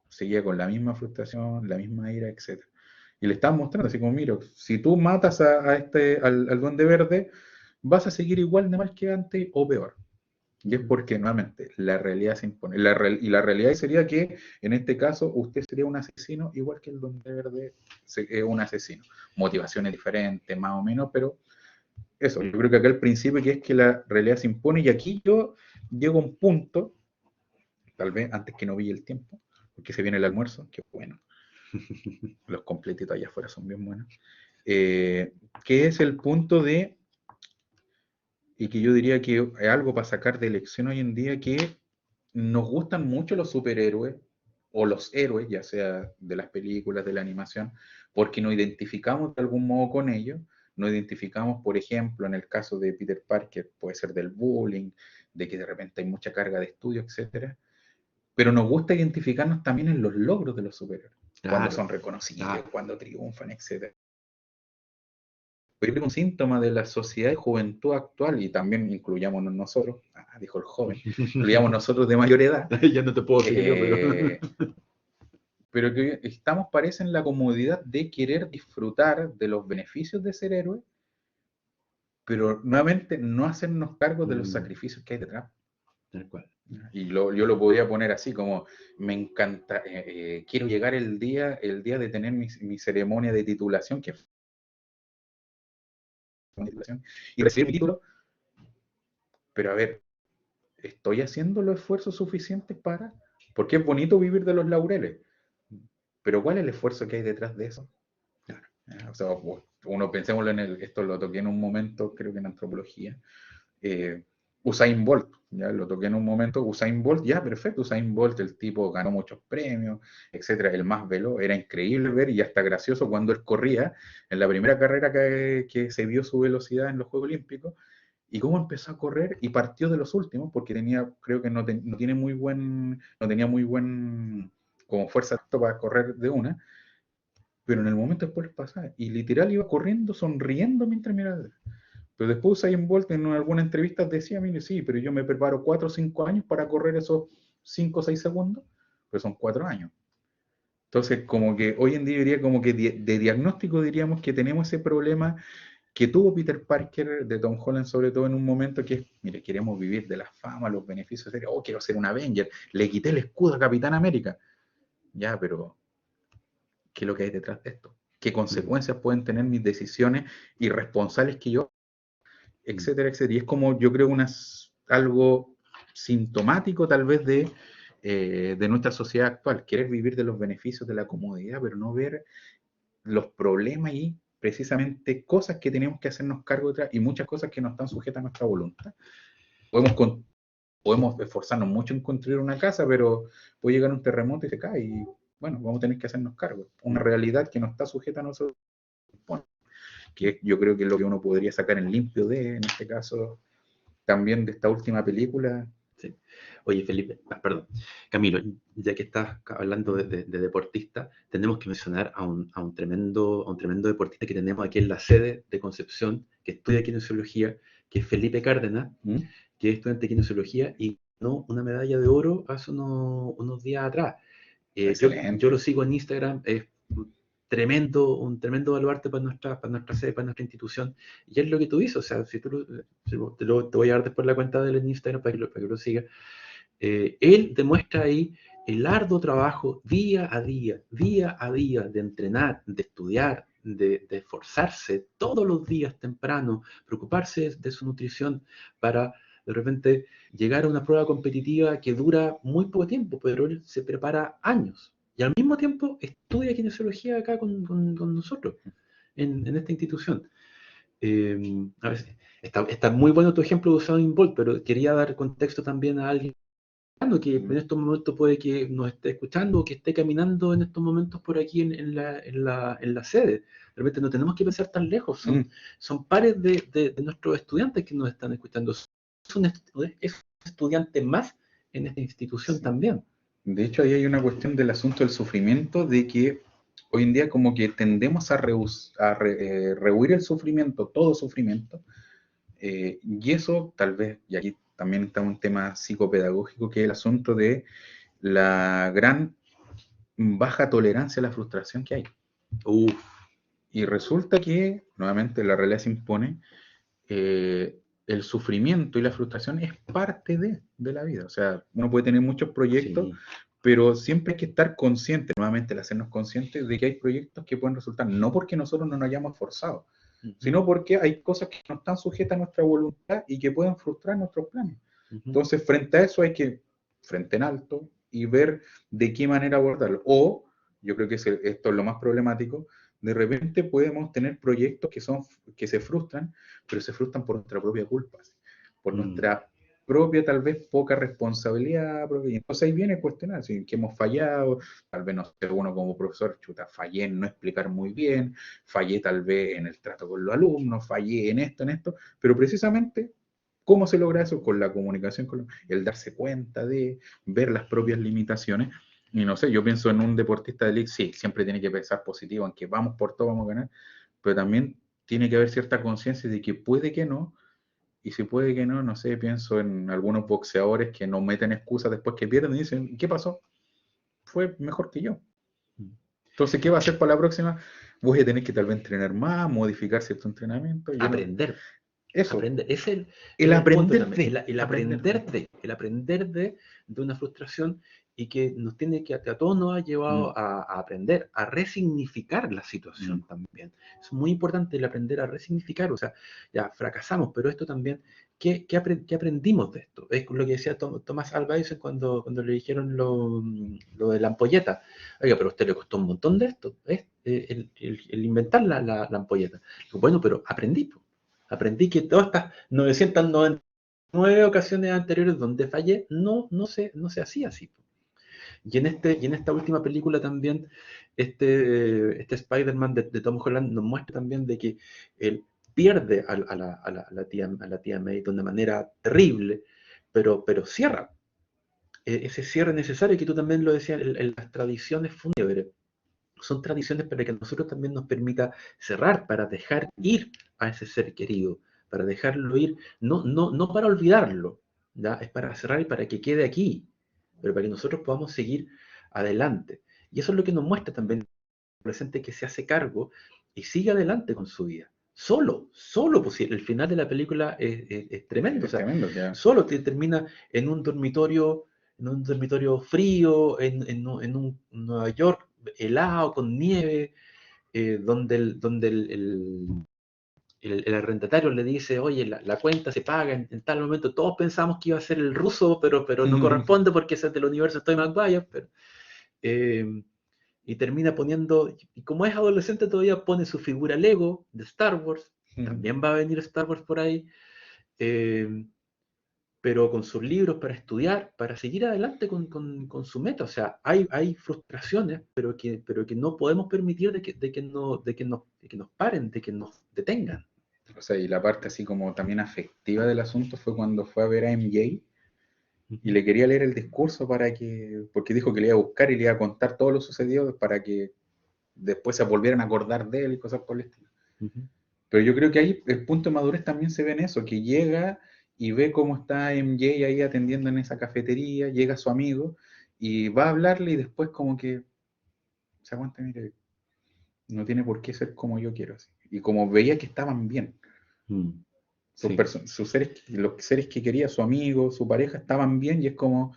Seguía con la misma frustración, la misma ira, etc. Y le estaban mostrando así como, mira, si tú matas al Duende Verde, vas a seguir igual de mal que antes o peor. Y es porque, nuevamente, la realidad se impone. Y la realidad sería que, en este caso, usted sería un asesino, igual que el Duende Verde es un asesino. Motivaciones diferentes, más o menos, pero eso, yo creo que acá el principio que es que la realidad se impone, y aquí yo llego a un punto, tal vez antes que no vi el tiempo, porque se viene el almuerzo, que bueno, los completitos allá afuera son bien buenos, que es el punto y que yo diría que es algo para sacar de lección hoy en día, que nos gustan mucho los superhéroes o los héroes, ya sea de las películas, de la animación, porque nos identificamos de algún modo con ellos, nos identificamos, por ejemplo, en el caso de Peter Parker, puede ser del bullying, de que de repente hay mucha carga de estudio, etcétera, pero nos gusta identificarnos también en los logros de los superhéroes, cuando son reconocidos, cuando triunfan, etcétera. Pero es un síntoma de la sociedad y juventud actual, y también incluyamos nosotros, dijo el joven, incluyamos nosotros de mayor edad. Ya no te puedo decir yo, pero que estamos, parece, en la comodidad de querer disfrutar de los beneficios de ser héroe, pero nuevamente no hacernos cargo de los sacrificios que hay detrás. Tal cual. Y yo lo podría poner así como, me encanta, quiero llegar el día de tener mi ceremonia de titulación, que y recibir mi título, pero a ver, ¿estoy haciendo los esfuerzos suficientes para? Porque es bonito vivir de los laureles, pero ¿cuál es el esfuerzo que hay detrás de eso? Claro. O sea, uno pensémoslo esto lo toqué en un momento, creo que en antropología. Usain Bolt, ya lo toqué en un momento, Usain Bolt, ya, perfecto, Usain Bolt, el tipo ganó muchos premios, etcétera, el más veloz, era increíble ver y hasta gracioso cuando él corría en la primera carrera que se vio su velocidad en los Juegos Olímpicos, y cómo empezó a correr y partió de los últimos, porque tenía, creo que no tenía muy buen, como fuerza para correr de una, pero en el momento después pasaba, y literal iba corriendo, sonriendo mientras miraba. Pero después Usain Bolt en alguna entrevista decía, mire, sí, pero yo me preparo 4 o 5 años para correr esos 5 o 6 segundos, pero son 4 años. Entonces, como que hoy en día diría como que de diagnóstico diríamos que tenemos ese problema que tuvo Peter Parker de Tom Holland, sobre todo en un momento que es, mire, queremos vivir de la fama, los beneficios, oh, quiero ser un Avenger, le quité el escudo a Capitán América. Ya, pero ¿qué es lo que hay detrás de esto? ¿Qué consecuencias pueden tener mis decisiones irresponsables que yo, etcétera, etcétera? Y es como, yo creo, algo sintomático tal vez de nuestra sociedad actual, querer vivir de los beneficios de la comodidad, pero no ver los problemas y precisamente cosas que tenemos que hacernos cargo de y muchas cosas que no están sujetas a nuestra voluntad. Podemos esforzarnos mucho en construir una casa, pero puede llegar un terremoto y se cae y bueno, vamos a tener que hacernos cargo. Una realidad que no está sujeta a nosotros, que yo creo que es lo que uno podría sacar en limpio en este caso, también de esta última película. Sí. Oye, Felipe, perdón, Camilo, ya que estás hablando de deportista, tenemos que mencionar a un tremendo deportista que tenemos aquí en la sede de Concepción, que estudia kinesiología, que es Felipe Cárdenas, que es estudiante de kinesiología y ganó una medalla de oro hace unos días atrás. Yo lo sigo en Instagram, es un tremendo baluarte para nuestra sede, para nuestra institución, y es lo que tú dices, o sea, si tú te voy a dar después la cuenta de él en Instagram para que lo sigas. Él demuestra ahí el arduo trabajo día a día de entrenar, de estudiar, de esforzarse todos los días temprano, preocuparse de su nutrición para de repente llegar a una prueba competitiva que dura muy poco tiempo, pero él se prepara años. Y al mismo tiempo estudia kinesiología acá con nosotros, en esta institución. A ver, está muy bueno tu ejemplo de Usain Bolt, pero quería dar contexto también a alguien que en estos momentos puede que nos esté escuchando o que esté caminando en estos momentos por aquí en la sede. Realmente no tenemos que pensar tan lejos, son pares de nuestros estudiantes que nos están escuchando. Es un estudiante más en esta institución también. De hecho, ahí hay una cuestión del asunto del sufrimiento, de que hoy en día como que tendemos a rehuir el sufrimiento, todo sufrimiento, y eso tal vez, y aquí también está un tema psicopedagógico, que es el asunto de la gran baja tolerancia a la frustración que hay. Y resulta que, nuevamente, la realidad se impone, el sufrimiento y la frustración es parte de la vida. O sea, uno puede tener muchos proyectos, pero siempre hay que estar consciente, nuevamente, el hacernos conscientes de que hay proyectos que pueden resultar, no porque nosotros no nos hayamos forzado, sino porque hay cosas que no están sujetas a nuestra voluntad y que pueden frustrar nuestros planes. Entonces, frente a eso hay que, frente en alto, y ver de qué manera abordarlo. O, yo creo que esto es lo más problemático, de repente podemos tener proyectos que se frustran, pero se frustran por nuestra propia culpa, por nuestra propia, tal vez, poca responsabilidad, y entonces ahí viene a cuestionar, si que hemos fallado, tal vez, no sé, uno como profesor, fallé en no explicar muy bien, fallé tal vez en el trato con los alumnos, fallé en esto, pero precisamente, ¿cómo se logra eso? Con la comunicación, el darse cuenta de ver las propias limitaciones. Y no sé, yo pienso en un deportista de elite, sí, siempre tiene que pensar positivo, en que vamos por todo, vamos a ganar, pero también tiene que haber cierta conciencia de que puede que no, y si puede que no, no sé, pienso en algunos boxeadores que no meten excusas después que pierden y dicen, ¿qué pasó? Fue mejor que yo. Entonces, ¿qué va a hacer para la próxima? Voy a tener que tal vez entrenar más, modificar cierto entrenamiento. Aprender. Eso. Aprender. Es el aprender de una frustración, y que nos tiene que, a todos nos ha llevado a aprender, a resignificar la situación también. Es muy importante el aprender a resignificar, o sea, ya fracasamos, pero esto también, ¿qué aprendimos de esto? Es lo que decía Tomás Alva Edison cuando le dijeron lo de la ampolleta. Oiga, pero a usted le costó un montón de esto, el inventar la ampolleta. Bueno, pero aprendí que todas estas 990 9 ocasiones anteriores donde fallé, no se hacía así. Y en esta última película también, este Spider-Man de Tom Holland nos muestra también de que él pierde a la tía May de una manera terrible, pero cierra. Ese cierre necesario que tú también lo decías en las tradiciones fúnebres. Son tradiciones para que a nosotros también nos permita cerrar, para dejar ir a ese ser querido, para dejarlo ir, no para olvidarlo, ¿ya? Es para cerrar y para que quede aquí, pero para que nosotros podamos seguir adelante. Y eso es lo que nos muestra también el presente, que se hace cargo y sigue adelante con su vida. Solo, pues el final de la película es tremendo. Es O sea, tremendo, ya. solo termina en un dormitorio frío, en un Nueva York helado, con nieve, donde el arrendatario le dice, oye, la cuenta se paga en tal momento. Todos pensamos que iba a ser el ruso, pero no corresponde porque ese es del universo Tobey Maguire. Y termina poniendo, y como es adolescente todavía, pone su figura Lego de Star Wars. También va a venir Star Wars por ahí. Pero con sus libros para estudiar, para seguir adelante con su meta. O sea, hay frustraciones, pero que no podemos permitir de que nos paren, de que nos detengan. O sea, y la parte así como también afectiva del asunto fue cuando fue a ver a MJ y le quería leer el discurso porque dijo que le iba a buscar y le iba a contar todo lo sucedido para que después se volvieran a acordar de él y cosas por el estilo. Pero yo creo que ahí el punto de madurez también se ve en eso, que llega y ve cómo está MJ ahí atendiendo en esa cafetería, llega su amigo y va a hablarle y después como que se aguanta, mire, no tiene por qué ser como yo quiero. Así. Y como veía que estaban bien. Sí. Los seres que quería, su amigo, su pareja, estaban bien y es como,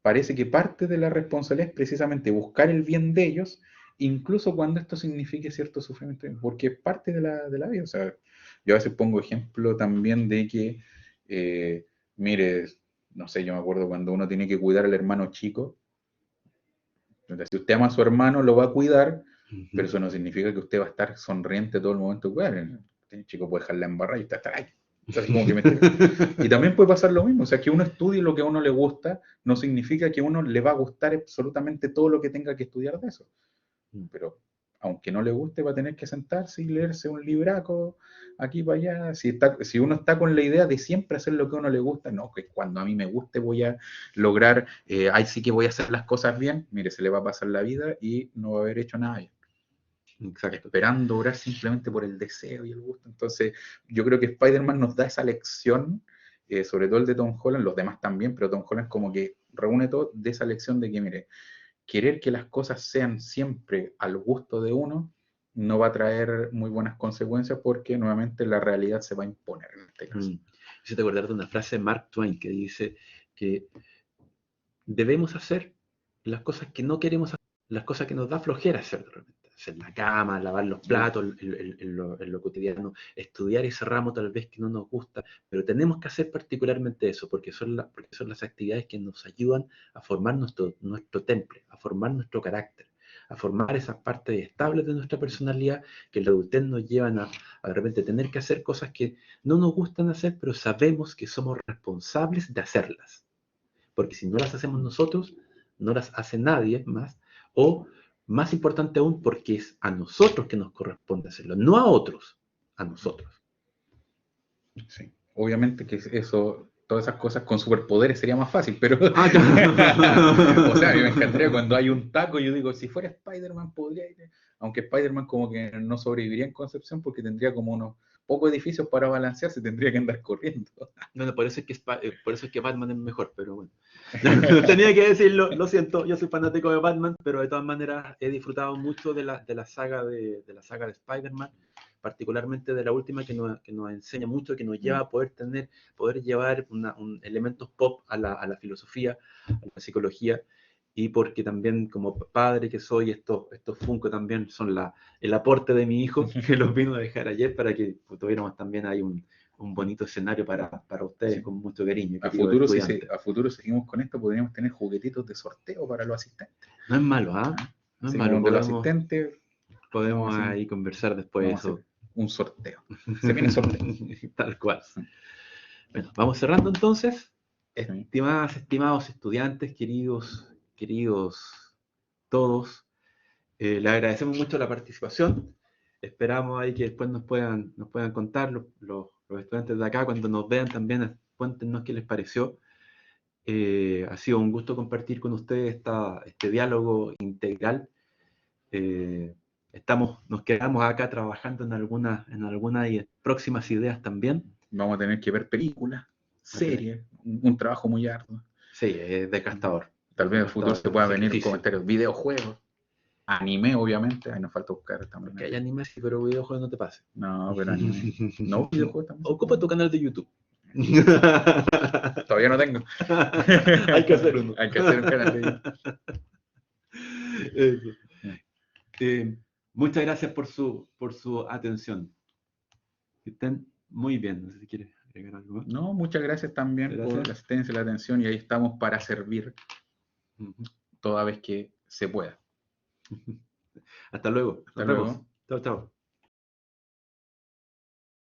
parece que parte de la responsabilidad es precisamente buscar el bien de ellos, incluso cuando esto signifique cierto sufrimiento, porque es parte de la vida. O sea, yo a veces pongo ejemplo también de que, mire, no sé, yo me acuerdo cuando uno tiene que cuidar al hermano chico, entonces, si usted ama a su hermano, lo va a cuidar, pero eso no significa que usted va a estar sonriente todo el momento de cuidar. El chico puede dejarla embarrada y está ahí. Como que y también puede pasar lo mismo, o sea, que uno estudie lo que a uno le gusta, no significa que a uno le va a gustar absolutamente todo lo que tenga que estudiar de eso. Pero aunque no le guste, va a tener que sentarse y leerse un libraco aquí para allá. Si uno está con la idea de siempre hacer lo que a uno le gusta, no, que cuando a mí me guste voy a lograr, ahí sí que voy a hacer las cosas bien, mire, se le va a pasar la vida y no va a haber hecho nada bien. Exacto. Esperando orar simplemente por el deseo y el gusto. Entonces, yo creo que Spider-Man nos da esa lección, sobre todo el de Tom Holland, los demás también, pero Tom Holland como que reúne todo de esa lección de que, mire, querer que las cosas sean siempre al gusto de uno no va a traer muy buenas consecuencias porque nuevamente la realidad se va a imponer en este caso. Yo te acordar de una frase de Mark Twain que dice que debemos hacer las cosas que no queremos hacer, las cosas que nos da flojera hacer de repente. Hacer la cama, lavar los platos, en lo cotidiano, estudiar ese ramo tal vez que no nos gusta, pero tenemos que hacer particularmente eso, porque son las actividades que nos ayudan a formar nuestro temple, a formar nuestro carácter, a formar esas partes estables de nuestra personalidad que en la adultez nos llevan a de repente tener que hacer cosas que no nos gustan hacer, pero sabemos que somos responsables de hacerlas. Porque si no las hacemos nosotros, no las hace nadie más, o más importante aún, porque es a nosotros que nos corresponde hacerlo, no a otros, a nosotros. Sí, obviamente que eso, todas esas cosas con superpoderes sería más fácil, pero o sea, a mí me encantaría cuando hay un taco, yo digo, si fuera Spider-Man podría ir, aunque Spider-Man como que no sobreviviría en Concepción porque tendría como unos pocos edificios para balancearse, tendría que andar corriendo. Bueno, por eso es que Batman es mejor, pero bueno. Tenía que decirlo, lo siento, yo soy fanático de Batman, pero de todas maneras he disfrutado mucho de la saga de Spider-Man, particularmente de la última que nos enseña mucho, que nos lleva a poder llevar elementos pop a la filosofía, a la psicología, y porque también como padre que soy, estos Funko también son el aporte de mi hijo, que los vino a dejar ayer para que tuviéramos también ahí un bonito escenario para ustedes, sí, con mucho cariño. A futuro seguimos con esto, podríamos tener juguetitos de sorteo para los asistentes. No es malo, ¿ah? No es malo. De los asistentes podemos ahí conversar después de eso. Un sorteo. Se viene sorteo. Tal cual. Bueno, vamos cerrando entonces. Sí. Estimadas, estimados estudiantes, queridos todos, le agradecemos mucho la participación. Esperamos ahí que después nos puedan contar los estudiantes de acá, cuando nos vean también, cuéntenos qué les pareció. Ha sido un gusto compartir con ustedes este diálogo integral. Nos quedamos acá trabajando en algunas próximas ideas también. Vamos a tener que ver películas, series, un trabajo muy arduo. Sí, es desgastador. Tal vez en el futuro se puedan venir sacrificio. comentarios, videojuegos, anime, obviamente. Ahí nos falta buscar también. Porque hay anime, sí, pero videojuegos no te pases. No, pero anime. No, videojuegos también. Ocupa tu canal de YouTube. Todavía no tengo. Hay que hacer uno. Hay que hacer un canal de YouTube. Eso. Muchas gracias por su atención. Que estén muy bien. No sé si quieres agregar algo más. No, muchas gracias también Gracias. por la asistencia y la atención, y ahí estamos para servir toda vez que se pueda. Hasta luego. Hasta Nos vemos. luego. Chao, chao.